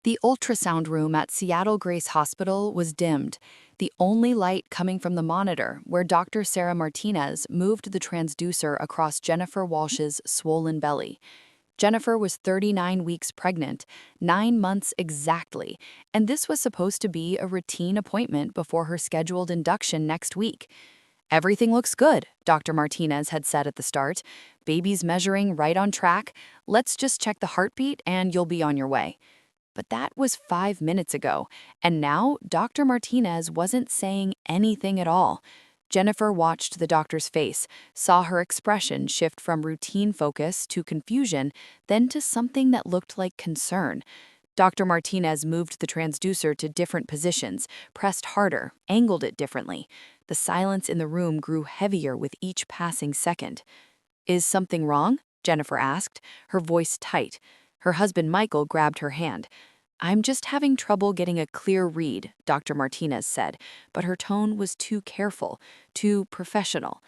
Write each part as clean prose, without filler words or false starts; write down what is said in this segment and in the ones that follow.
The ultrasound room at Seattle Grace Hospital was dimmed, the only light coming from the monitor where Dr. Sarah Martinez moved the transducer across Jennifer Walsh's swollen belly. Jennifer was 39 weeks pregnant, 9 months exactly, and this was supposed to be a routine appointment before her scheduled induction next week. Everything looks good, Dr. Martinez had said at the start. Baby's measuring right on track. Let's just check the heartbeat and you'll be on your way. But that was 5 minutes ago, and now Dr. Martinez wasn't saying anything at all. Jennifer watched the doctor's face, saw her expression shift from routine focus to confusion, then to something that looked like concern. Dr. Martinez moved the transducer to different positions, pressed harder, angled it differently. The silence in the room grew heavier with each passing second. Is something wrong? Jennifer asked, her voice tight. Her husband Michael grabbed her hand. I'm just having trouble getting a clear read, Dr. Martinez said, but her tone was too careful, too professional.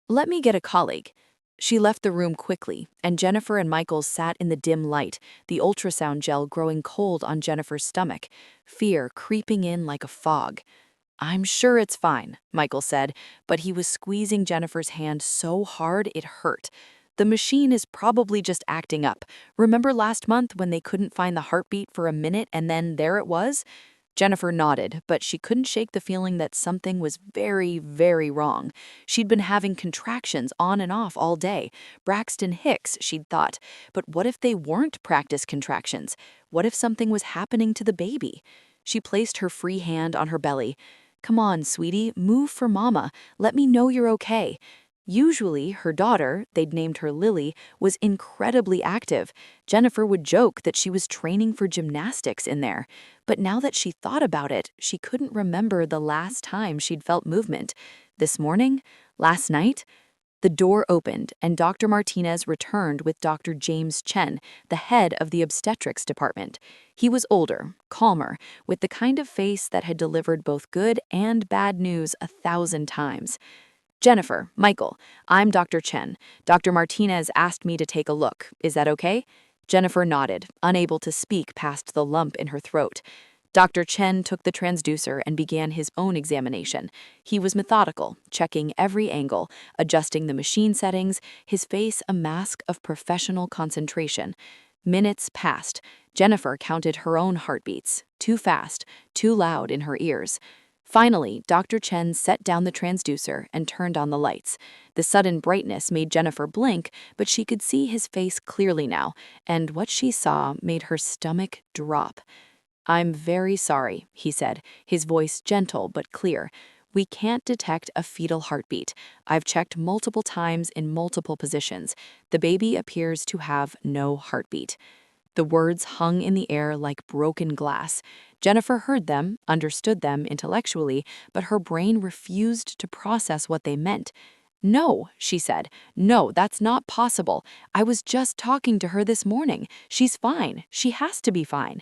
Let me get a colleague. She left the room quickly, and Jennifer and Michael sat in the dim light, the ultrasound gel growing cold on Jennifer's stomach, fear creeping in like a fog. I'm sure it's fine, Michael said, but he was squeezing Jennifer's hand so hard it hurt. The machine is probably just acting up. Remember last month when they couldn't find the heartbeat for a minute and then there it was? Jennifer nodded, but she couldn't shake the feeling that something was very, very wrong. She'd been having contractions on and off all day. Braxton Hicks, she'd thought. But what if they weren't practice contractions? What if something was happening to the baby? She placed her free hand on her belly. Come on, sweetie, move for mama. Let me know you're okay. Usually, her daughter, they'd named her Lily, was incredibly active. Jennifer would joke that she was training for gymnastics in there. But now that she thought about it, she couldn't remember the last time she'd felt movement. This morning? Last night? The door opened, and Dr. Martinez returned with Dr. James Chen, the head of the obstetrics department. He was older, calmer, with the kind of face that had delivered both good and bad news 1,000 times. Jennifer, Michael, I'm Dr. Chen. Dr. Martinez asked me to take a look. Is that okay? Jennifer nodded, unable to speak past the lump in her throat. Dr. Chen took the transducer and began his own examination. He was methodical, checking every angle, adjusting the machine settings, his face a mask of professional concentration. Minutes passed. Jennifer counted her own heartbeats, too fast, too loud in her ears. Finally, Dr. Chen set down the transducer and turned on the lights. The sudden brightness made Jennifer blink, but she could see his face clearly now, and what she saw made her stomach drop. I'm very sorry, he said, his voice gentle but clear. We can't detect a fetal heartbeat. I've checked multiple times in multiple positions. The baby appears to have no heartbeat. The words hung in the air like broken glass. Jennifer heard them, understood them intellectually, but her brain refused to process what they meant. No, she said. No, that's not possible. I was just talking to her this morning. She's fine. She has to be fine.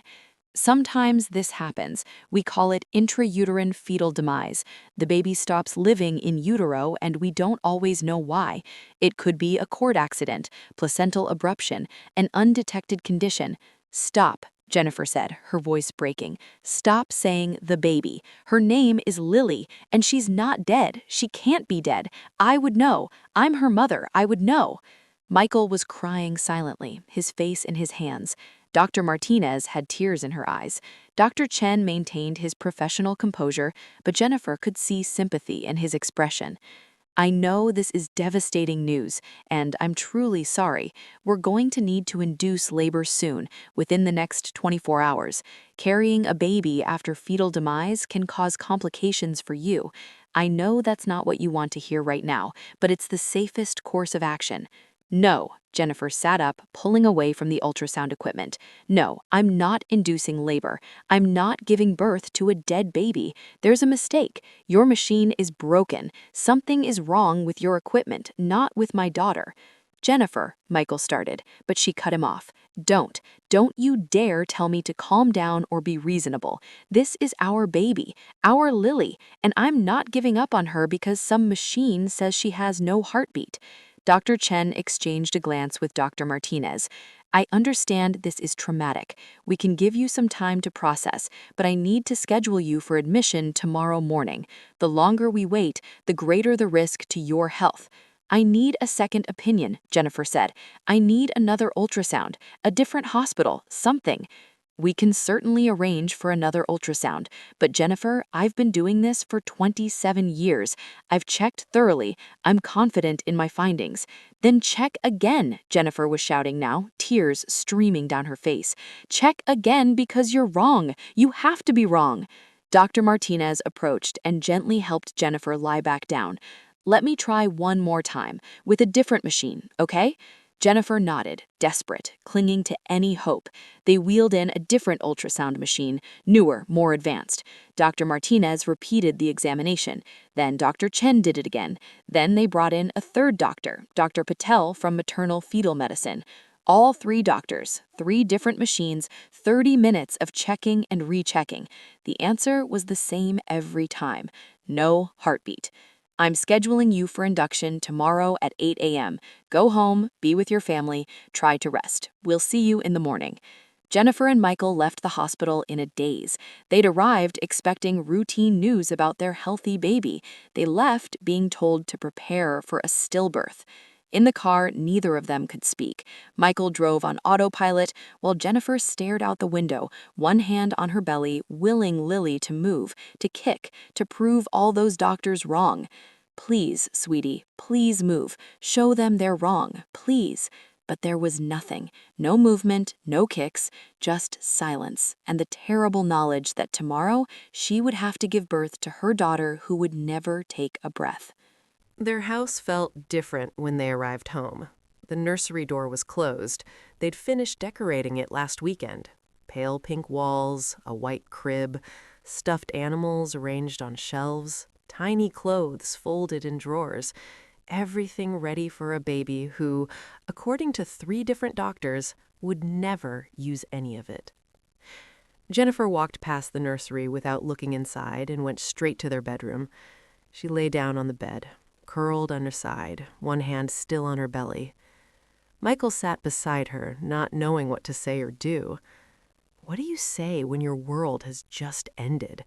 Sometimes this happens. We call it intrauterine fetal demise. The baby stops living in utero and we don't always know why. It could be a cord accident, placental abruption, an undetected condition. Stop, Jennifer said, her voice breaking. Stop saying the baby. Her name is Lily, and she's not dead. She can't be dead. I would know. I'm her mother. I would know. Michael was crying silently, his face in his hands. Dr. Martinez had tears in her eyes. Dr. Chen maintained his professional composure, but Jennifer could see sympathy in his expression. I know this is devastating news, and I'm truly sorry. We're going to need to induce labor soon, within the next 24 hours. Carrying a baby after fetal demise can cause complications for you. I know that's not what you want to hear right now, but it's the safest course of action. No, Jennifer sat up, pulling away from the ultrasound equipment. No, I'm not inducing labor. I'm not giving birth to a dead baby. There's a mistake. Your machine is broken. Something is wrong with your equipment, not with my daughter. Jennifer, Michael started, but she cut him off. Don't you dare tell me to calm down or be reasonable. This is our baby, our Lily, and I'm not giving up on her because some machine says she has no heartbeat. Dr. Chen exchanged a glance with Dr. Martinez. I understand this is traumatic. We can give you some time to process, but I need to schedule you for admission tomorrow morning. The longer we wait, the greater the risk to your health. I need a second opinion, Jennifer said. I need another ultrasound, a different hospital, something. We can certainly arrange for another ultrasound, but Jennifer, I've been doing this for 27 years. I've checked thoroughly. I'm confident in my findings. Then check again, Jennifer was shouting now, tears streaming down her face. Check again because you're wrong. You have to be wrong. Dr. Martinez approached and gently helped Jennifer lie back down. Let me try one more time, with a different machine, okay? Jennifer nodded, desperate, clinging to any hope. They wheeled in a different ultrasound machine, newer, more advanced. Dr. Martinez repeated the examination. Then Dr. Chen did it again. Then they brought in a third doctor, Dr. Patel from maternal fetal medicine. All three doctors, 3 different machines, 30 minutes of checking and rechecking. The answer was the same every time. No heartbeat. I'm scheduling you for induction tomorrow at 8 a.m. Go home, be with your family, try to rest. We'll see you in the morning. Jennifer and Michael left the hospital in a daze. They'd arrived expecting routine news about their healthy baby. They left being told to prepare for a stillbirth. In the car, neither of them could speak. Michael drove on autopilot, while Jennifer stared out the window, one hand on her belly, willing Lily to move, to kick, to prove all those doctors wrong. Please, sweetie, please move. Show them they're wrong, please. But there was nothing. No movement, no kicks, just silence, and the terrible knowledge that tomorrow she would have to give birth to her daughter who would never take a breath. Their house felt different when they arrived home. The nursery door was closed. They'd finished decorating it last weekend. Pale pink walls, a white crib, stuffed animals arranged on shelves, tiny clothes folded in drawers, everything ready for a baby who, according to 3 different doctors, would never use any of it. Jennifer walked past the nursery without looking inside and went straight to their bedroom. She lay down on the bed, curled on her side, one hand still on her belly. Michael sat beside her, not knowing what to say or do. What do you say when your world has just ended,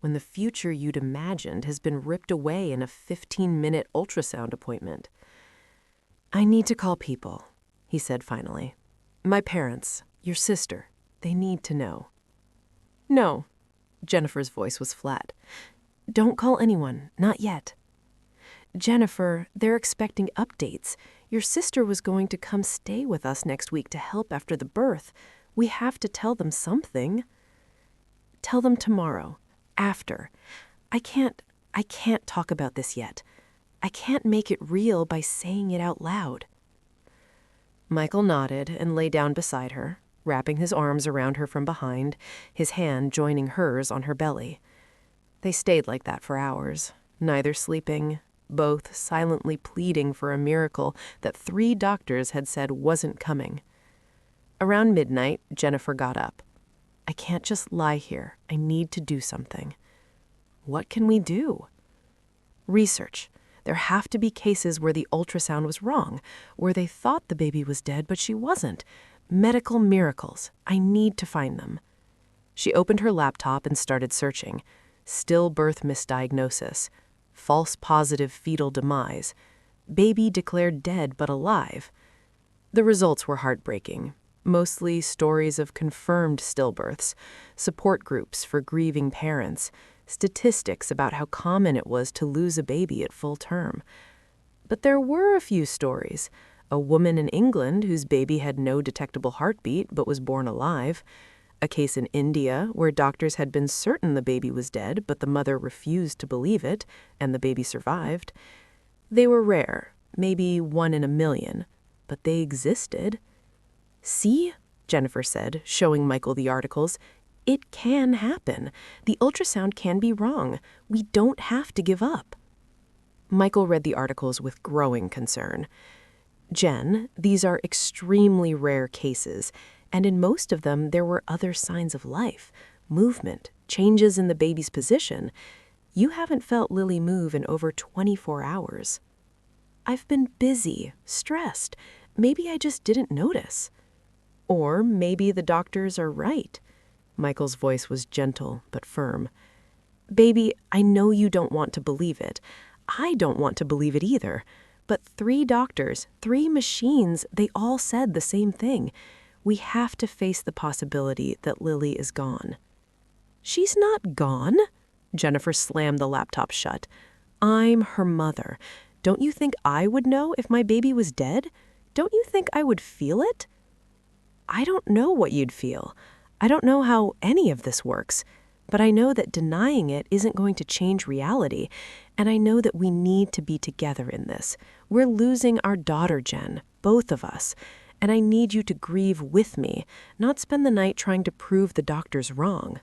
when the future you'd imagined has been ripped away in a 15-minute ultrasound appointment? I need to call people, he said finally. My parents, your sister, they need to know. No, Jennifer's voice was flat. Don't call anyone, not yet. Jennifer, they're expecting updates. Your sister was going to come stay with us next week to help after the birth. We have to tell them something. Tell them tomorrow, after. I can't talk about this yet. I can't make it real by saying it out loud. Michael nodded and lay down beside her, wrapping his arms around her from behind, his hand joining hers on her belly. They stayed like that for hours, neither sleeping, both silently pleading for a miracle that 3 doctors had said wasn't coming. Around midnight, Jennifer got up. I can't just lie here. I need to do something. What can we do? Research. There have to be cases where the ultrasound was wrong, where they thought the baby was dead, but she wasn't. Medical miracles. I need to find them. She opened her laptop and started searching. Stillbirth misdiagnosis. False positive fetal demise. Baby declared dead but alive. The results were heartbreaking. Mostly stories of confirmed stillbirths, support groups for grieving parents, statistics about how common it was to lose a baby at full term. But there were a few stories. A woman in England whose baby had no detectable heartbeat but was born alive. A case in India where doctors had been certain the baby was dead, but the mother refused to believe it, and the baby survived. They were rare, maybe 1 in a million, but they existed. See, Jennifer said, showing Michael the articles. It can happen. The ultrasound can be wrong. We don't have to give up. Michael read the articles with growing concern. Jen, these are extremely rare cases, and in most of them there were other signs of life, movement, changes in the baby's position. You haven't felt Lily move in over 24 hours. I've been busy, stressed. Maybe I just didn't notice. Or maybe the doctors are right. Michael's voice was gentle but firm. Baby, I know you don't want to believe it. I don't want to believe it either. But 3 doctors, 3 machines, they all said the same thing. We have to face the possibility that Lily is gone. She's not gone. Jennifer slammed the laptop shut. I'm her mother. Don't you think I would know if my baby was dead? Don't you think I would feel it? I don't know what you'd feel. I don't know how any of this works. But I know that denying it isn't going to change reality, and I know that we need to be together in this. We're losing our daughter, Jen, both of us, and I need you to grieve with me, not spend the night trying to prove the doctors wrong.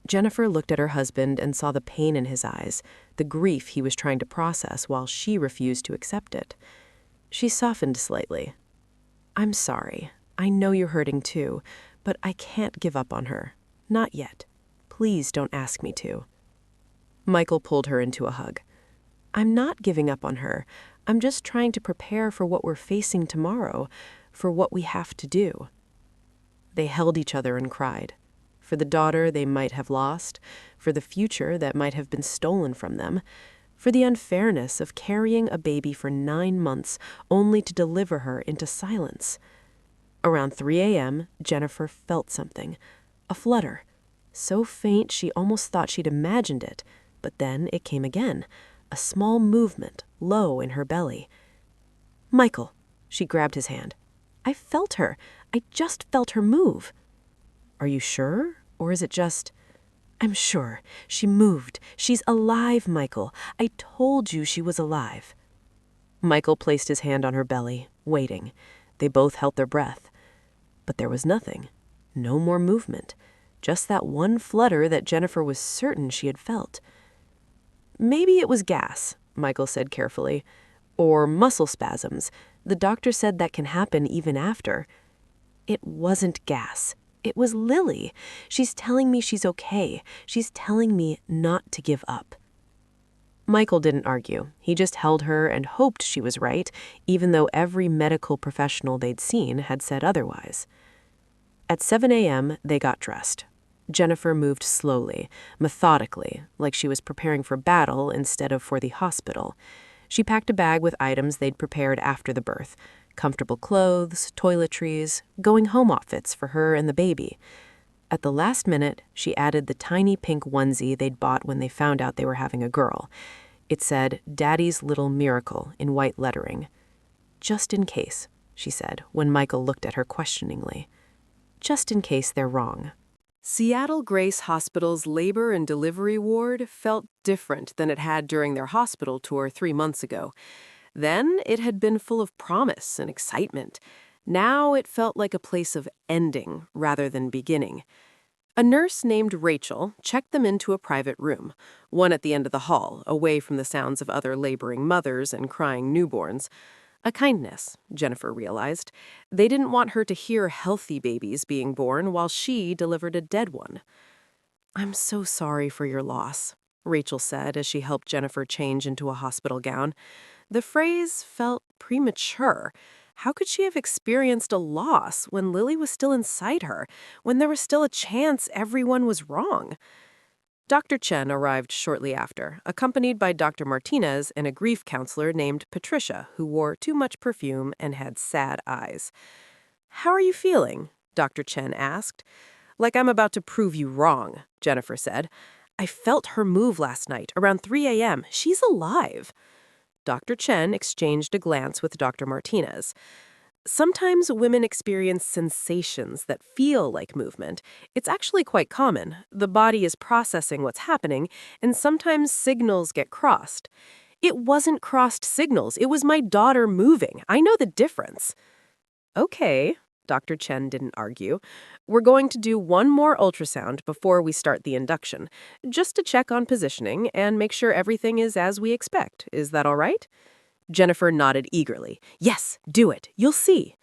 Jennifer looked at her husband and saw the pain in his eyes, the grief he was trying to process while she refused to accept it. She softened slightly. I'm sorry. I know you're hurting too, but I can't give up on her. Not yet. Please don't ask me to. Michael pulled her into a hug. I'm not giving up on her. I'm just trying to prepare for what we're facing tomorrow, for what we have to do. They held each other and cried. For the daughter they might have lost, for the future that might have been stolen from them, for the unfairness of carrying a baby for 9 months only to deliver her into silence. Around 3 a.m., Jennifer felt something, a flutter. So faint she almost thought she'd imagined it, but then it came again, a small movement, low in her belly. Michael, she grabbed his hand. I felt her. I just felt her move. Are you sure? Or is it just... I'm sure. She moved. She's alive, Michael. I told you she was alive. Michael placed his hand on her belly, waiting. They both held their breath. But there was nothing. No more movement. Just that one flutter that Jennifer was certain she had felt. Maybe it was gas, Michael said carefully, or muscle spasms. The doctor said that can happen even after. It wasn't gas. It was Lily. She's telling me she's okay. She's telling me not to give up. Michael didn't argue. He just held her and hoped she was right, even though every medical professional they'd seen had said otherwise. At 7 a.m., they got dressed. Jennifer moved slowly, methodically, like she was preparing for battle instead of for the hospital. She packed a bag with items they'd prepared after the birth, comfortable clothes, toiletries, going-home outfits for her and the baby. At the last minute, she added the tiny pink onesie they'd bought when they found out they were having a girl. It said, Daddy's Little Miracle, in white lettering. Just in case, she said, when Michael looked at her questioningly. Just in case they're wrong. Seattle Grace Hospital's labor and delivery ward felt different than it had during their hospital tour 3 months ago. Then it had been full of promise and excitement. Now it felt like a place of ending rather than beginning. A nurse named Rachel checked them into a private room, one at the end of the hall, away from the sounds of other laboring mothers and crying newborns. A kindness, Jennifer realized. They didn't want her to hear healthy babies being born while she delivered a dead one. I'm so sorry for your loss, Rachel said as she helped Jennifer change into a hospital gown. The phrase felt premature. How could she have experienced a loss when Lily was still inside her, when there was still a chance everyone was wrong? Dr. Chen arrived shortly after, accompanied by Dr. Martinez and a grief counselor named Patricia, who wore too much perfume and had sad eyes. How are you feeling? Dr. Chen asked. Like I'm about to prove you wrong, Jennifer said. I felt her move last night, around 3 a.m. She's alive. Dr. Chen exchanged a glance with Dr. Martinez. Sometimes women experience sensations that feel like movement. It's actually quite common. The body is processing what's happening, and sometimes signals get crossed. It wasn't crossed signals. It was my daughter moving. I know the difference. Okay, Dr. Chen didn't argue. We're going to do one more ultrasound before we start the induction, just to check on positioning and make sure everything is as we expect. Is that all right? Jennifer nodded eagerly. Yes, do it. You'll see.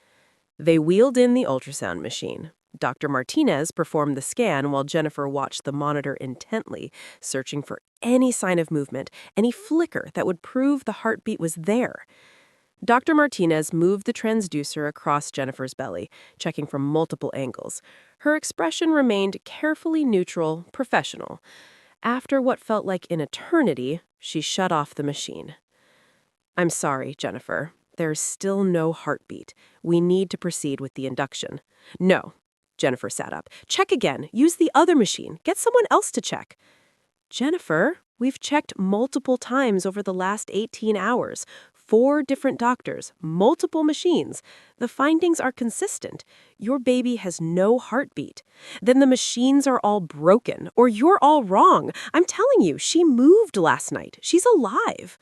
They wheeled in the ultrasound machine. Dr. Martinez performed the scan while Jennifer watched the monitor intently, searching for any sign of movement, any flicker that would prove the heartbeat was there. Dr. Martinez moved the transducer across Jennifer's belly, checking from multiple angles. Her expression remained carefully neutral, professional. After what felt like an eternity, she shut off the machine. "I'm sorry, Jennifer. There's still no heartbeat. We need to proceed with the induction." "No." Jennifer sat up. "Check again. Use the other machine. Get someone else to check." "Jennifer, we've checked multiple times over the last 18 hours. 4 different doctors, multiple machines. The findings are consistent. Your baby has no heartbeat. Then the machines are all broken, or you're all wrong. I'm telling you, she moved last night. She's alive."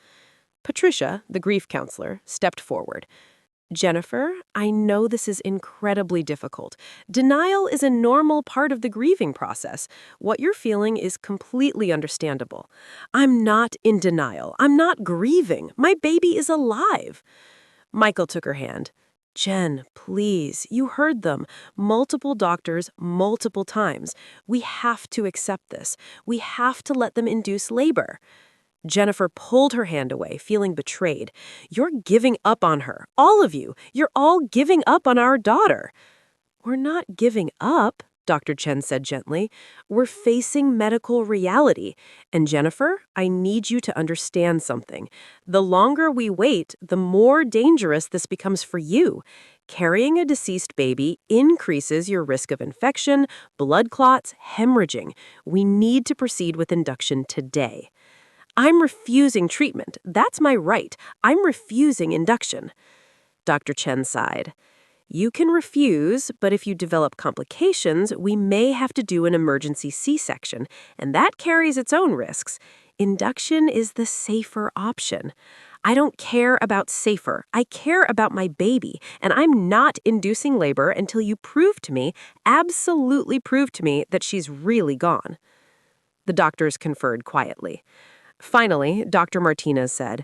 Patricia, the grief counselor, stepped forward. "Jennifer, I know this is incredibly difficult. Denial is a normal part of the grieving process. What you're feeling is completely understandable. I'm not in denial. I'm not grieving. My baby is alive." Michael took her hand. "Jen, please, you heard them. Multiple doctors, multiple times. We have to accept this. We have to let them induce labor." Jennifer pulled her hand away, feeling betrayed. "You're giving up on her. All of you. You're all giving up on our daughter." "We're not giving up," Dr. Chen said gently. "We're facing medical reality. And Jennifer, I need you to understand something. The longer we wait, the more dangerous this becomes for you. Carrying a deceased baby increases your risk of infection, blood clots, hemorrhaging. We need to proceed with induction today." "I'm refusing treatment. That's my right. I'm refusing induction." Dr. Chen sighed. "You can refuse, but if you develop complications, we may have to do an emergency C-section, and that carries its own risks. Induction is the safer option." "I don't care about safer. I care about my baby, and I'm not inducing labor until you prove to me, absolutely prove to me, that she's really gone." The doctors conferred quietly. Finally, Dr. Martinez said,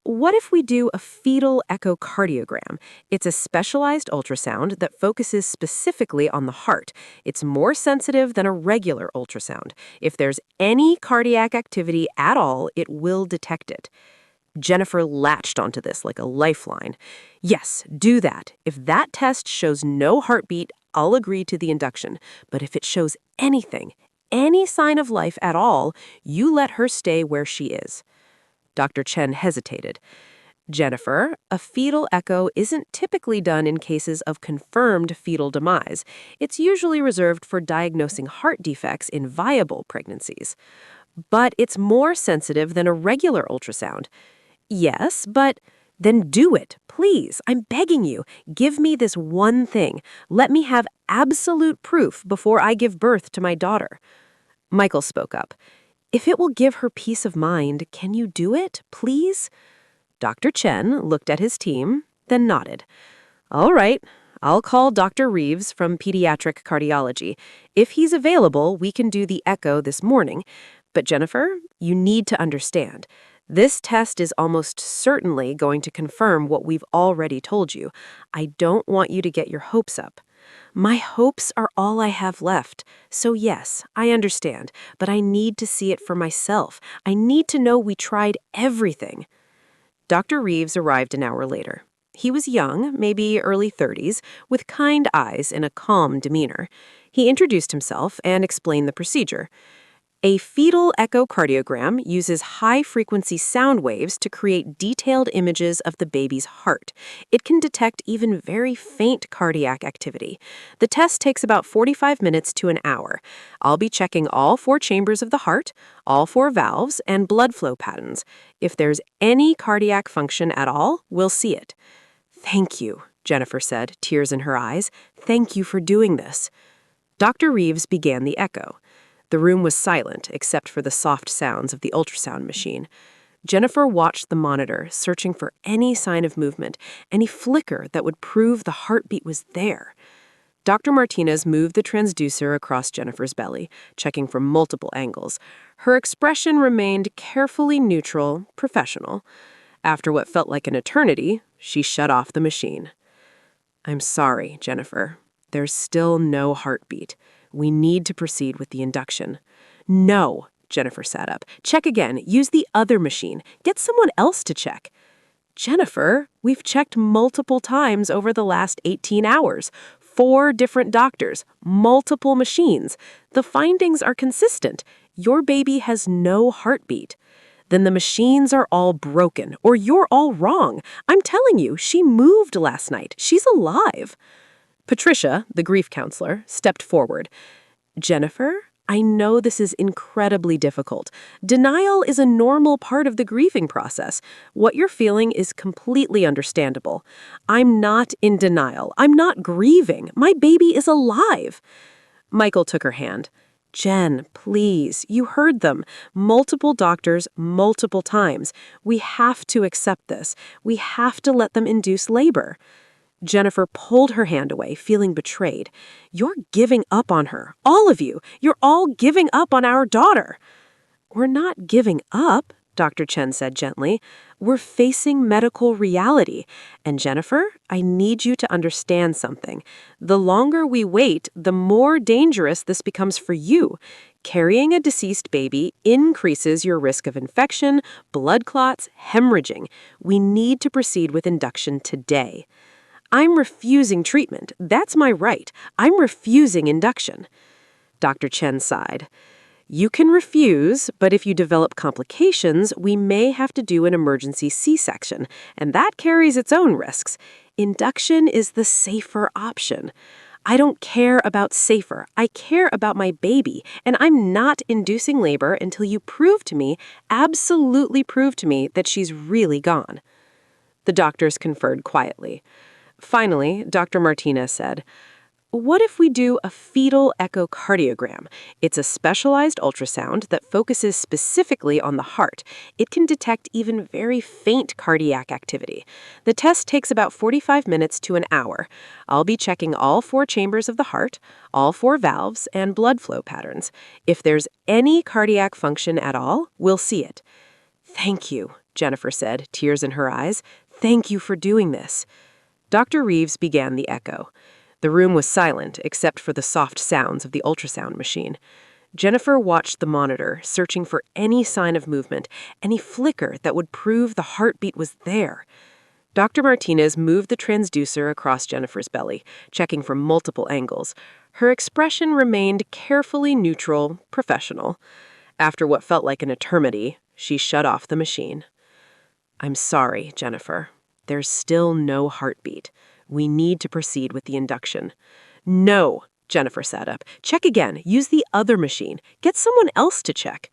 "What if we do a fetal echocardiogram? It's a specialized ultrasound that focuses specifically on the heart. It's more sensitive than a regular ultrasound. If there's any cardiac activity at all, it will detect it." Jennifer latched onto this like a lifeline. "Yes, do that. If that test shows no heartbeat, I'll agree to the induction. But if it shows anything, any sign of life at all, you let her stay where she is." Dr. Chen hesitated. "Jennifer, a fetal echo isn't typically done in cases of confirmed fetal demise. It's usually reserved for diagnosing heart defects in viable pregnancies. But it's more sensitive than a regular ultrasound." "Yes, but..." "Then do it, please. I'm begging you. Give me this one thing. Let me have absolute proof before I give birth to my daughter." Michael spoke up. "If it will give her peace of mind, can you do it, please?" Dr. Chen looked at his team, then nodded. "All right. I'll call Dr. Reeves from Pediatric Cardiology. If he's available, we can do the echo this morning. But Jennifer, you need to understand. This test is almost certainly going to confirm what we've already told you. I don't want you to get your hopes up." "My hopes are all I have left. So yes, I understand, but I need to see it for myself. I need to know we tried everything." Dr. Reeves arrived an hour later. He was young, maybe early 30s, with kind eyes and a calm demeanor. He introduced himself and explained the procedure. "A fetal echocardiogram uses high-frequency sound waves to create detailed images of the baby's heart. It can detect even very faint cardiac activity. The test takes about 45 minutes to an hour. I'll be checking all 4 chambers of the heart, all 4 valves, and blood flow patterns. If there's any cardiac function at all, we'll see it." "Thank you," Jennifer said, tears in her eyes. "Thank you for doing this." Dr. Reeves began the echo. The room was silent except for the soft sounds of the ultrasound machine. Jennifer watched the monitor, searching for any sign of movement, any flicker that would prove the heartbeat was there. Dr. Martinez moved the transducer across Jennifer's belly, checking from multiple angles. Her expression remained carefully neutral, professional. After what felt like an eternity, she shut off the machine. "I'm sorry, Jennifer. There's still no heartbeat. We need to proceed with the induction." "No," Jennifer sat up. "Check again. Use the other machine. Get someone else to check." Jennifer, we've checked multiple times over the last 18 hours. 4 different doctors, multiple machines. The findings are consistent. Your baby has no heartbeat. Then the machines are all broken, or you're all wrong. I'm telling you, she moved last night. She's alive. Patricia, the grief counselor, stepped forward. Jennifer, I know this is incredibly difficult. Denial is a normal part of the grieving process. What you're feeling is completely understandable. I'm not in denial. I'm not grieving. My baby is alive. Michael took her hand. Jen, please, you heard them. Multiple doctors, multiple times. We have to accept this. We have to let them induce labor. Jennifer pulled her hand away, feeling betrayed. You're giving up on her. All of you. You're all giving up on our daughter. We're not giving up, Dr. Chen said gently. We're facing medical reality. And Jennifer, I need you to understand something. The longer we wait, the more dangerous this becomes for you. Carrying a deceased baby increases your risk of infection, blood clots, hemorrhaging. We need to proceed with induction today. I'm refusing treatment. That's my right. I'm refusing induction. Dr. Chen sighed. You can refuse, but if you develop complications, we may have to do an emergency C-section, and that carries its own risks. Induction is the safer option. I don't care about safer. I care about my baby, and I'm not inducing labor until you prove to me, absolutely prove to me, that she's really gone. The doctors conferred quietly. Finally, Dr. Martinez said, what if we do a fetal echocardiogram? It's a specialized ultrasound that focuses specifically on the heart. It can detect even very faint cardiac activity. The test takes about 45 minutes to an hour. I'll be checking all 4 chambers of the heart, all 4 valves, and blood flow patterns. If there's any cardiac function at all, we'll see it. Thank you, Jennifer said, tears in her eyes. Thank you for doing this. Dr. Reeves began the echo. The room was silent except for the soft sounds of the ultrasound machine. Jennifer watched the monitor, searching for any sign of movement, any flicker that would prove the heartbeat was there. Dr. Martinez moved the transducer across Jennifer's belly, checking from multiple angles. Her expression remained carefully neutral, professional. After what felt like an eternity, she shut off the machine. I'm sorry, Jennifer. There's still no heartbeat. We need to proceed with the induction. No, Jennifer sat up. Check again. Use the other machine. Get someone else to check.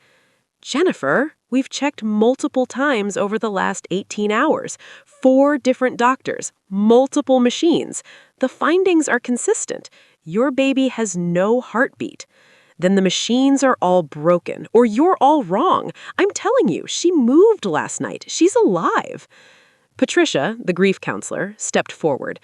Jennifer, we've checked multiple times over the last 18 hours. 4 different doctors, multiple machines. The findings are consistent. Your baby has no heartbeat. Then the machines are all broken, or you're all wrong. I'm telling you, she moved last night. She's alive. Patricia, the grief counselor, stepped forward.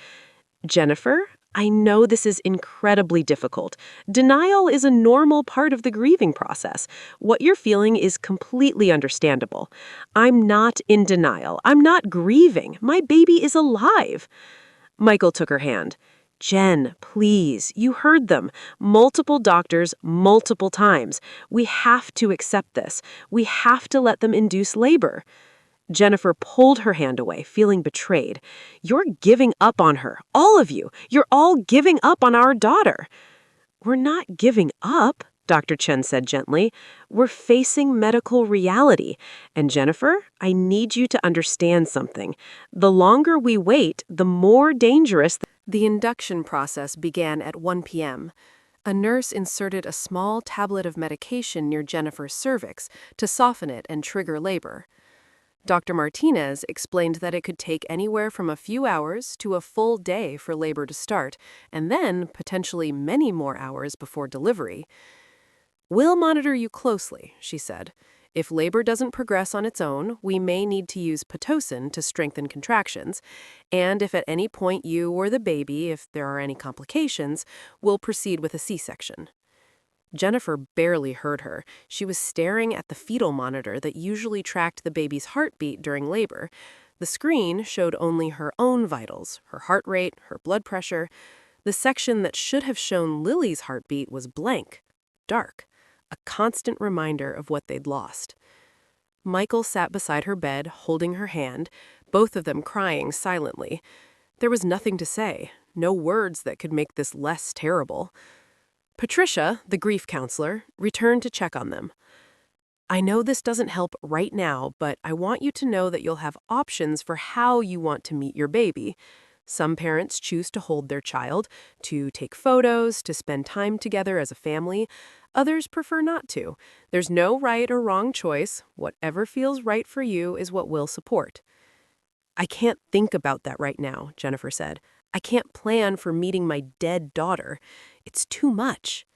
Jennifer, I know this is incredibly difficult. Denial is a normal part of the grieving process. What you're feeling is completely understandable. I'm not in denial. I'm not grieving. My baby is alive. Michael took her hand. Jen, please, you heard them. Multiple doctors, multiple times. We have to accept this. We have to let them induce labor. Jennifer pulled her hand away, feeling betrayed. You're giving up on her, all of you. You're all giving up on our daughter. We're not giving up, Dr. Chen said gently. We're facing medical reality. And Jennifer, I need you to understand something. The longer we wait, the more dangerous. The induction process began at 1 p.m. A nurse inserted a small tablet of medication near Jennifer's cervix to soften it and trigger labor. Dr. Martinez explained that it could take anywhere from a few hours to a full day for labor to start, and then potentially many more hours before delivery. We'll monitor you closely, she said. If labor doesn't progress on its own, we may need to use Pitocin to strengthen contractions, and if at any point you or the baby, if there are any complications, we'll proceed with a C-section. Jennifer barely heard her. She was staring at the fetal monitor that usually tracked the baby's heartbeat during labor. The screen showed only her own vitals, her heart rate, her blood pressure. The section that should have shown Lily's heartbeat was blank, dark, a constant reminder of what they'd lost. Michael sat beside her bed, holding her hand, both of them crying silently. There was nothing to say, no words that could make this less terrible. Patricia, the grief counselor, returned to check on them. I know this doesn't help right now, but I want you to know that you'll have options for how you want to meet your baby. Some parents choose to hold their child, to take photos, to spend time together as a family. Others prefer not to. There's no right or wrong choice. Whatever feels right for you is what we'll support. I can't think about that right now, Jennifer said. I can't plan for meeting my dead daughter. It's too much.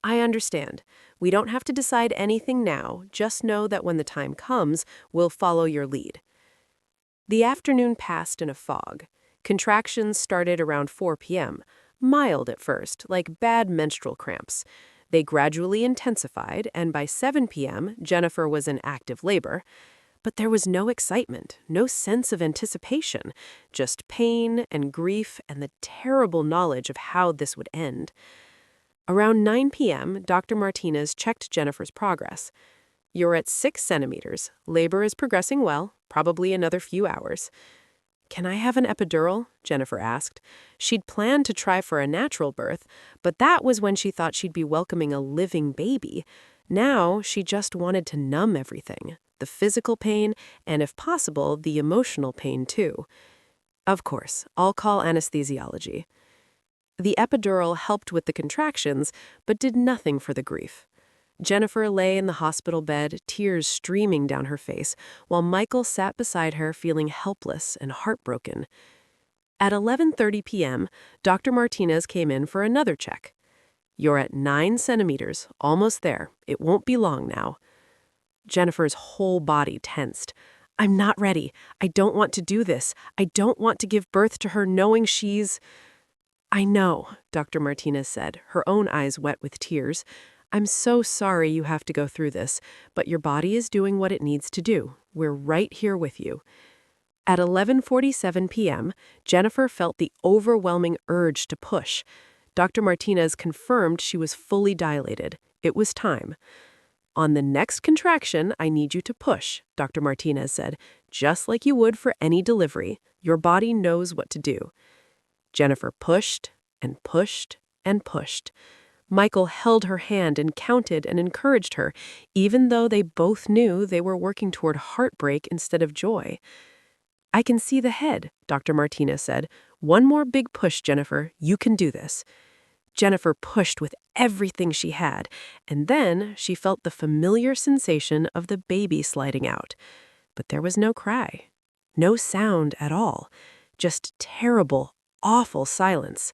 I understand. We don't have to decide anything now. Just know that when the time comes, we'll follow your lead. The afternoon passed in a fog. Contractions started around 4 p.m., mild at first, like bad menstrual cramps. They gradually intensified, and by 7 p.m., Jennifer was in active labor. But there was no excitement, no sense of anticipation, just pain and grief and the terrible knowledge of how this would end. Around 9 p.m., Dr. Martinez checked Jennifer's progress. You're at 6 centimeters. Labor is progressing well, probably another few hours. Can I have an epidural? Jennifer asked. She'd planned to try for a natural birth, but that was when she thought she'd be welcoming a living baby. Now she just wanted to numb everything, the physical pain, and if possible, the emotional pain too. Of course, I'll call anesthesiology. The epidural helped with the contractions, but did nothing for the grief. Jennifer lay in the hospital bed, tears streaming down her face, while Michael sat beside her feeling helpless and heartbroken. At 11:30 p.m., Dr. Martinez came in for another check. You're at 9 centimeters, almost there. It won't be long now. Jennifer's whole body tensed. I'm not ready. I don't want to do this. I don't want to give birth to her knowing she's... I know, Dr. Martinez said, her own eyes wet with tears. I'm so sorry you have to go through this, but your body is doing what it needs to do. We're right here with you. At 11:47 p.m., Jennifer felt the overwhelming urge to push. Dr. Martinez confirmed she was fully dilated. It was time. On the next contraction, I need you to push, Dr. Martinez said, just like you would for any delivery. Your body knows what to do. Jennifer pushed and pushed and pushed. Michael held her hand and counted and encouraged her, even though they both knew they were working toward heartbreak instead of joy. I can see the head, Dr. Martinez said. One more big push, Jennifer. You can do this. Jennifer pushed with everything she had, and then she felt the familiar sensation of the baby sliding out. But there was no cry, no sound at all, just terrible, awful silence.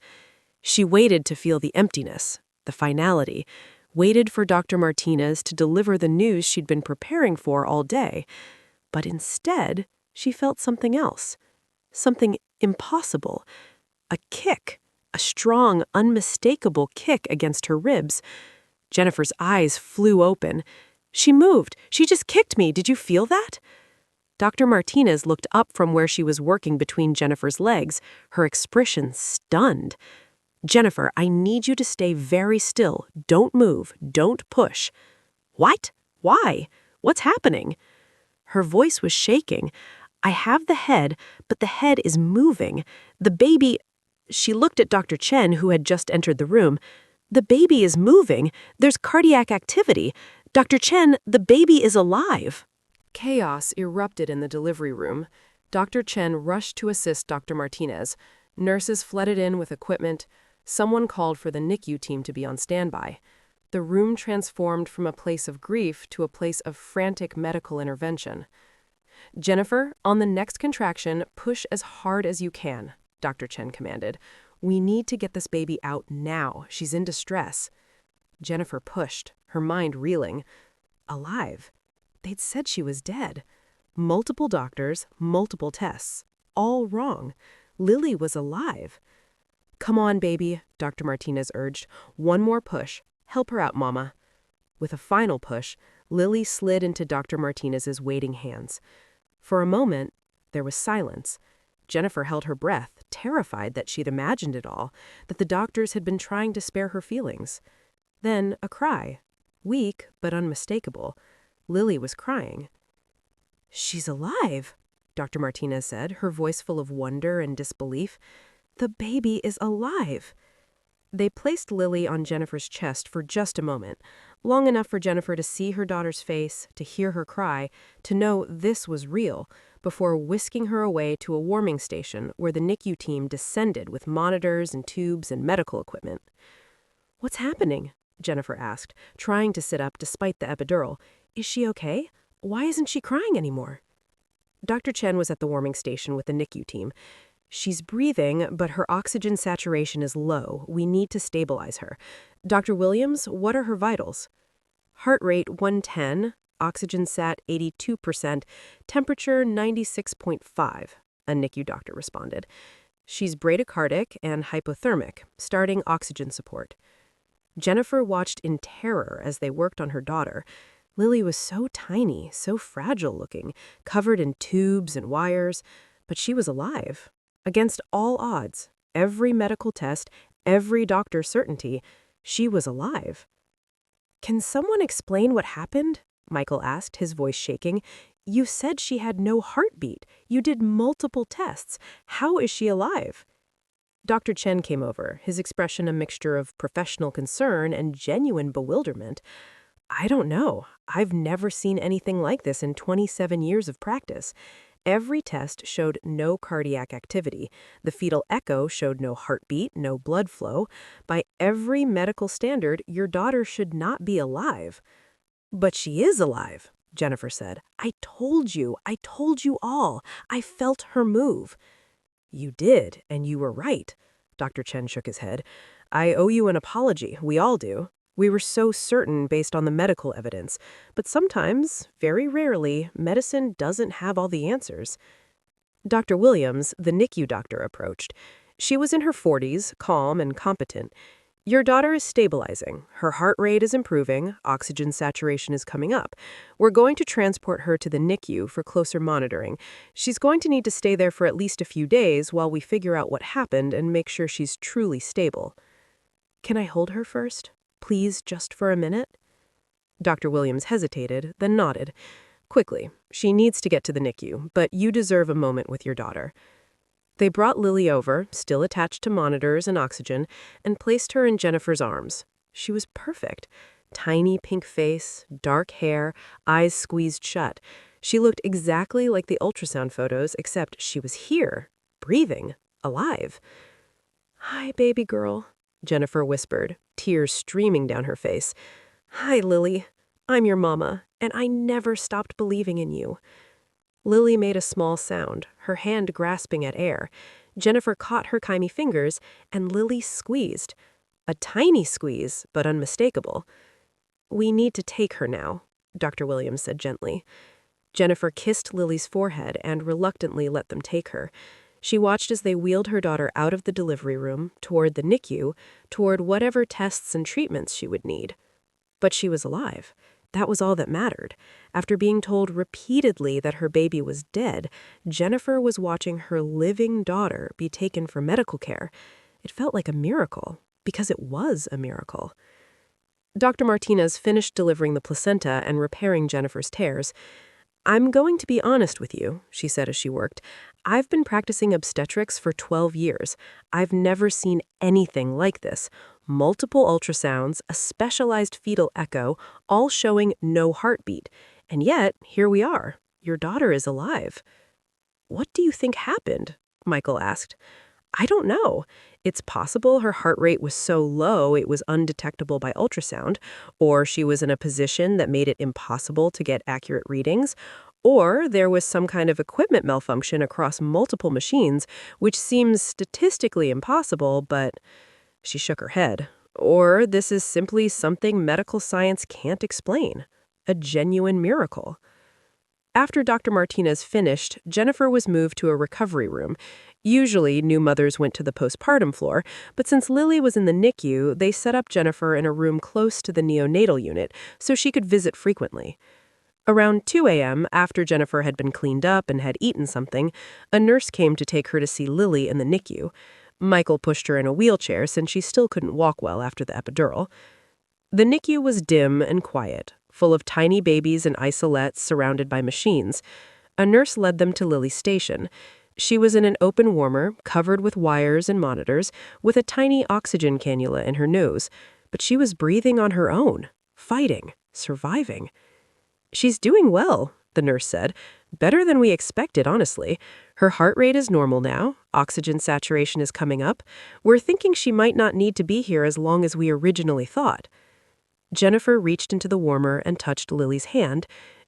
She waited to feel the emptiness, the finality, waited for Dr. Martinez to deliver the news she'd been preparing for all day. But instead, she felt something else, something impossible, a kick, a strong, unmistakable kick against her ribs. Jennifer's eyes flew open. She moved. She just kicked me. Did you feel that? Dr. Martinez looked up from where she was working between Jennifer's legs, her expression stunned. Jennifer, I need you to stay very still. Don't move. Don't push. What? Why? What's happening? Her voice was shaking. I have the head, but the head is moving. The baby... She looked at Dr. Chen, who had just entered the room. The baby is moving. There's cardiac activity. Dr. Chen, the baby is alive. Chaos erupted in the delivery room. Dr. Chen rushed to assist Dr. Martinez. Nurses flooded in with equipment. Someone called for the NICU team to be on standby. The room transformed from a place of grief to a place of frantic medical intervention. Jennifer, on the next contraction, push as hard as you can, Dr. Chen commanded. We need to get this baby out now. She's in distress. Jennifer pushed, her mind reeling. Alive. They'd said she was dead. Multiple doctors, multiple tests. All wrong. Lily was alive. Come on, baby, Dr. Martinez urged. One more push. Help her out, Mama. With a final push, Lily slid into Dr. Martinez's waiting hands. For a moment, there was silence. Jennifer held her breath, terrified that she'd imagined it all, that the doctors had been trying to spare her feelings. Then a cry, weak but unmistakable. Lily was crying. She's alive. Dr. Martinez said, her voice full of wonder and disbelief. "The baby is alive." They placed Lily on Jennifer's chest for just a moment, long enough for Jennifer to see her daughter's face, to hear her cry, to know this was real, before whisking her away to a warming station where the NICU team descended with monitors and tubes and medical equipment. "What's happening?" Jennifer asked, trying to sit up despite the epidural. "Is she okay? Why isn't she crying anymore?" Dr. Chen was at the warming station with the NICU team. "She's breathing, but her oxygen saturation is low. We need to stabilize her. Dr. Williams, what are her vitals?" "Heart rate 110, oxygen sat 82%, temperature 96.5, a NICU doctor responded. "She's bradycardic and hypothermic, starting oxygen support." Jennifer watched in terror as they worked on her daughter. Lily was so tiny, so fragile looking, covered in tubes and wires, but she was alive. Against all odds, every medical test, every doctor's certainty, she was alive. "Can someone explain what happened?" Michael asked, his voice shaking. "You said she had no heartbeat. You did multiple tests. How is she alive?" Dr. Chen came over, his expression a mixture of professional concern and genuine bewilderment. "I don't know. I've never seen anything like this in 27 years of practice. Every test showed no cardiac activity. The fetal echo showed no heartbeat, no blood flow. By every medical standard, your daughter should not be alive." "But she is alive," Jennifer said. I told you all. I felt her move." "You did, and you were right." Dr. Chen shook his head. "I owe you an apology. We all do. We were so certain based on the medical evidence. But sometimes, very rarely, medicine doesn't have all the answers." Dr. Williams, the NICU doctor, approached. She was in her 40s, calm and competent. "Your daughter is stabilizing. Her heart rate is improving. Oxygen saturation is coming up. We're going to transport her to the NICU for closer monitoring. She's going to need to stay there for at least a few days while we figure out what happened and make sure she's truly stable." "Can I hold her first? Please, just for a minute?" Dr. Williams hesitated, then nodded. "Quickly, she needs to get to the NICU, but you deserve a moment with your daughter." They brought Lily over, still attached to monitors and oxygen, and placed her in Jennifer's arms. She was perfect. Tiny pink face, dark hair, eyes squeezed shut. She looked exactly like the ultrasound photos, except she was here, breathing, alive. "Hi, baby girl," Jennifer whispered, tears streaming down her face. "Hi, Lily. I'm your mama, and I never stopped believing in you." Lily made a small sound, her hand grasping at air. Jennifer caught her chimy fingers, and Lily squeezed. A tiny squeeze, but unmistakable. "We need to take her now," Dr. Williams said gently. Jennifer kissed Lily's forehead and reluctantly let them take her. She watched as they wheeled her daughter out of the delivery room, toward the NICU, toward whatever tests and treatments she would need. But she was alive. That was all that mattered. After being told repeatedly that her baby was dead, Jennifer was watching her living daughter be taken for medical care. It felt like a miracle, because it was a miracle. Dr. Martinez finished delivering the placenta and repairing Jennifer's tears. "I'm going to be honest with you," she said as she worked. "I've been practicing obstetrics for 12 years. I've never seen anything like this. Multiple ultrasounds, a specialized fetal echo, all showing no heartbeat. And yet, here we are. Your daughter is alive." "What do you think happened?" Michael asked. "I don't know. It's possible her heart rate was so low it was undetectable by ultrasound, or she was in a position that made it impossible to get accurate readings, or there was some kind of equipment malfunction across multiple machines, which seems statistically impossible, but..." She shook her head. "Or this is simply something medical science can't explain. A genuine miracle." After Dr. Martinez finished, Jennifer was moved to a recovery room. Usually, new mothers went to the postpartum floor, but since Lily was in the NICU, they set up Jennifer in a room close to the neonatal unit so she could visit frequently. Around 2 a.m., after Jennifer had been cleaned up and had eaten something, a nurse came to take her to see Lily in the NICU. Michael pushed her in a wheelchair since she still couldn't walk well after the epidural. The NICU was dim and quiet, full of tiny babies and isolettes surrounded by machines. A nurse led them to Lily's station. She was in an open warmer, covered with wires and monitors, with a tiny oxygen cannula in her nose, but she was breathing on her own, fighting, surviving. "She's doing well," the nurse said. "Better than we expected, honestly. Her heart rate is normal now. Oxygen saturation is coming up. We're thinking she might not need to be here as long as we originally thought." Jennifer reached into the warmer and touched Lily's hand.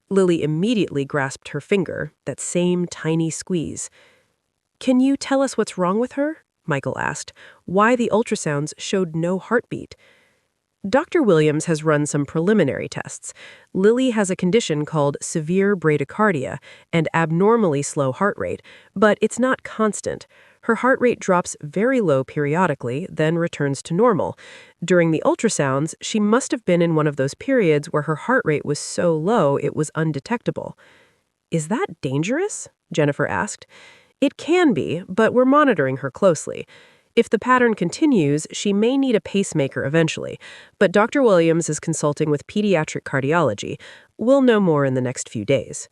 Lily immediately grasped her finger, that same tiny squeeze. "Can you tell us what's wrong with her?" Michael asked. "Why the ultrasounds showed no heartbeat?" Dr. Williams has run some preliminary tests. Lily has a condition called severe bradycardia and abnormally slow heart rate, but it's not constant. Her heart rate drops very low periodically, then returns to normal. During the ultrasounds, she must have been in one of those periods where her heart rate was so low it was undetectable. "Is that dangerous?" Jennifer asked. "It can be, but we're monitoring her closely. If the pattern continues, she may need a pacemaker eventually, but Dr. Williams is consulting with pediatric cardiology. We'll know more in the next few days."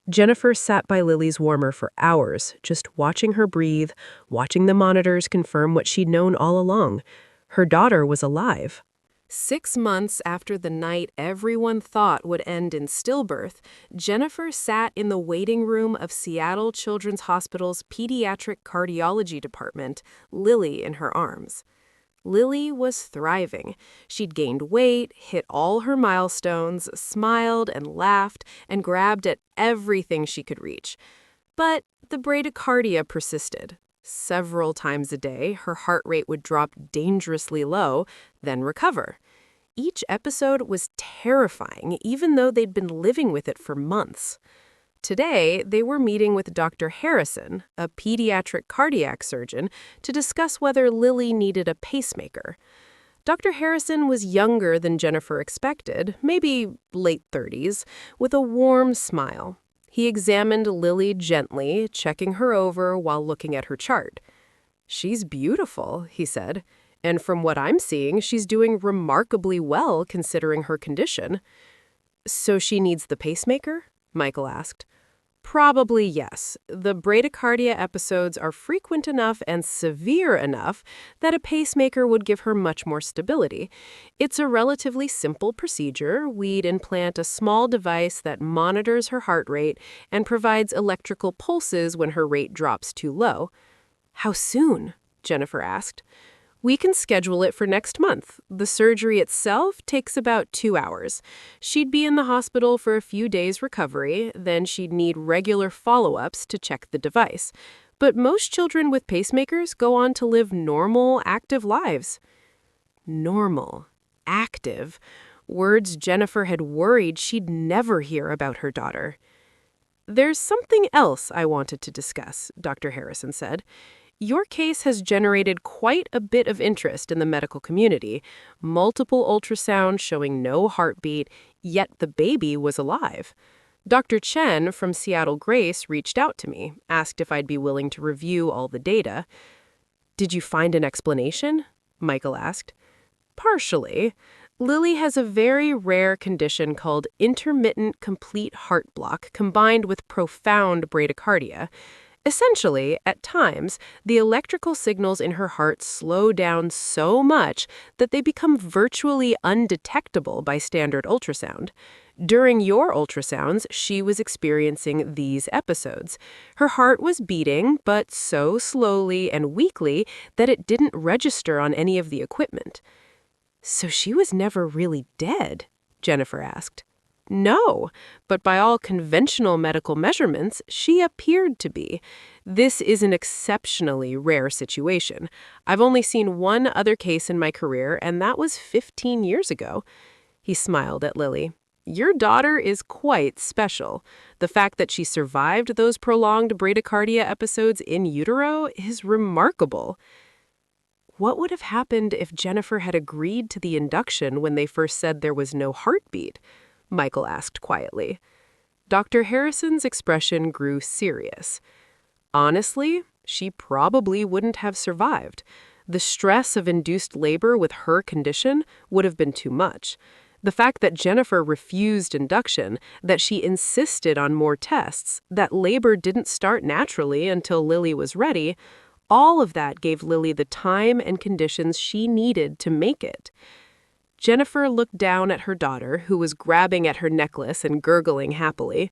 Jennifer sat by Lily's warmer for hours, just watching her breathe, watching the monitors confirm what she'd known all along. Her daughter was alive. 6 months after the night everyone thought would end in stillbirth, Jennifer sat in the waiting room of Seattle Children's Hospital's pediatric cardiology department, Lily in her arms. Lily was thriving. She'd gained weight, hit all her milestones, smiled and laughed, and grabbed at everything she could reach. But the bradycardia persisted. Several times a day, her heart rate would drop dangerously low, then recover. Each episode was terrifying, even though they'd been living with it for months. Today, they were meeting with Dr. Harrison, a pediatric cardiac surgeon, to discuss whether Lily needed a pacemaker. Dr. Harrison was younger than Jennifer expected, maybe late 30s, with a warm smile. He examined Lily gently, checking her over while looking at her chart. "She's beautiful," he said, "and from what I'm seeing, she's doing remarkably well considering her condition." "So she needs the pacemaker?" Michael asked. "Probably yes. The bradycardia episodes are frequent enough and severe enough that a pacemaker would give her much more stability. It's a relatively simple procedure. We'd implant a small device that monitors her heart rate and provides electrical pulses when her rate drops too low." "How soon?" Jennifer asked. "We can schedule it for next month. The surgery itself takes about 2 hours. She'd be in the hospital for a few days recovery, then she'd need regular follow-ups to check the device. But most children with pacemakers go on to live normal, active lives." Normal, active, words Jennifer had worried she'd never hear about her daughter. "There's something else I wanted to discuss," Dr. Harrison said. "Your case has generated quite a bit of interest in the medical community. Multiple ultrasounds showing no heartbeat, yet the baby was alive. Dr. Chen from Seattle Grace reached out to me, asked if I'd be willing to review all the data." "Did you find an explanation?" Michael asked. "Partially. Lily has a very rare condition called intermittent complete heart block combined with profound bradycardia. Essentially, at times, the electrical signals in her heart slow down so much that they become virtually undetectable by standard ultrasound. During your ultrasounds, she was experiencing these episodes. Her heart was beating, but so slowly and weakly that it didn't register on any of the equipment." "So she was never really dead?" Jennifer asked. "No, but by all conventional medical measurements, she appeared to be. This is an exceptionally rare situation. I've only seen one other case in my career, and that was 15 years ago." He smiled at Lily. "Your daughter is quite special. The fact that she survived those prolonged bradycardia episodes in utero is remarkable." What would have happened if Jennifer had agreed to the induction when they first said there was no heartbeat? Michael asked quietly. Dr. Harrison's expression grew serious. "Honestly, she probably wouldn't have survived. The stress of induced labor with her condition would have been too much. The fact that Jennifer refused induction, that she insisted on more tests, that labor didn't start naturally until Lily was ready, all of that gave Lily the time and conditions she needed to make it. Jennifer looked down at her daughter, who was grabbing at her necklace and gurgling happily.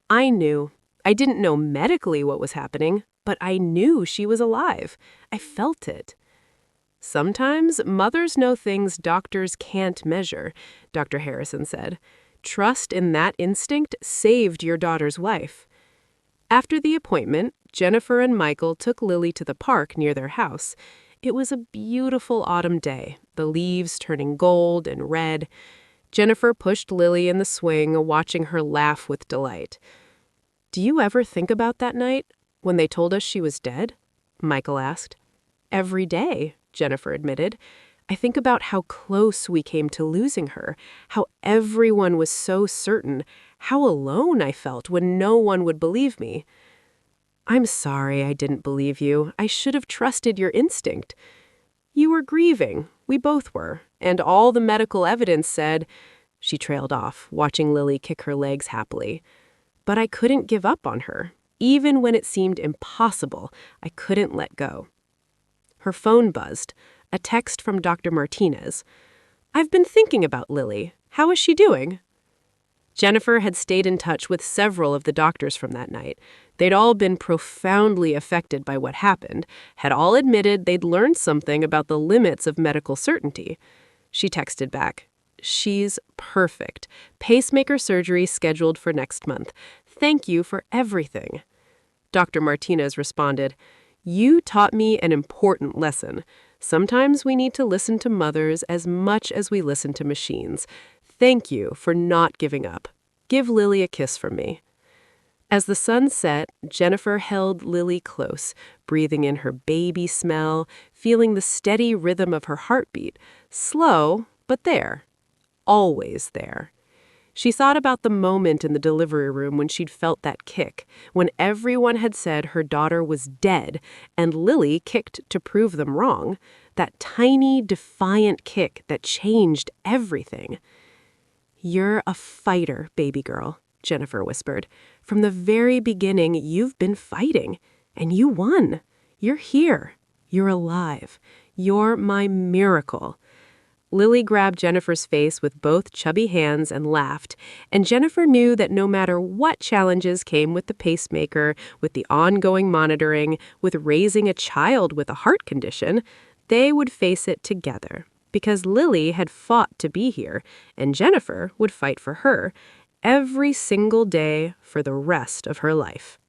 I knew. I didn't know medically what was happening, but I knew she was alive. I felt it. Sometimes mothers know things doctors can't measure, Dr. Harrison said. Trust in that instinct saved your daughter's life. After the appointment, Jennifer and Michael took Lily to the park near their house. It was a beautiful autumn day, the leaves turning gold and red. Jennifer pushed Lily in the swing, watching her laugh with delight. "Do you ever think about that night, when they told us she was dead?" Michael asked. "Every day," Jennifer admitted. "I think about how close we came to losing her, how everyone was so certain, how alone I felt when no one would believe me. I'm sorry I didn't believe you. I should have trusted your instinct. You were grieving. We both were. And all the medical evidence said—" She trailed off, watching Lily kick her legs happily. "But I couldn't give up on her. Even when it seemed impossible, I couldn't let go." Her phone buzzed, a text from Dr. Martinez. "I've been thinking about Lily. How is she doing?" Jennifer had stayed in touch with several of the doctors from that night. They'd all been profoundly affected by what happened, had all admitted they'd learned something about the limits of medical certainty. She texted back, "She's perfect. Pacemaker surgery scheduled for next month. Thank you for everything." Dr. Martinez responded, "You taught me an important lesson. Sometimes we need to listen to mothers as much as we listen to machines. Thank you for not giving up. Give Lily a kiss from me." As the sun set, Jennifer held Lily close, breathing in her baby smell, feeling the steady rhythm of her heartbeat. Slow, but there. Always there. She thought about the moment in the delivery room when she'd felt that kick, when everyone had said her daughter was dead and Lily kicked to prove them wrong, that tiny, defiant kick that changed everything. "You're a fighter, baby girl," Jennifer whispered. "From the very beginning, you've been fighting, and you won. You're here. You're alive. You're my miracle." Lily grabbed Jennifer's face with both chubby hands and laughed, and Jennifer knew that no matter what challenges came with the pacemaker, with the ongoing monitoring, with raising a child with a heart condition, they would face it together. Because Lily had fought to be here, and Jennifer would fight for her every single day for the rest of her life.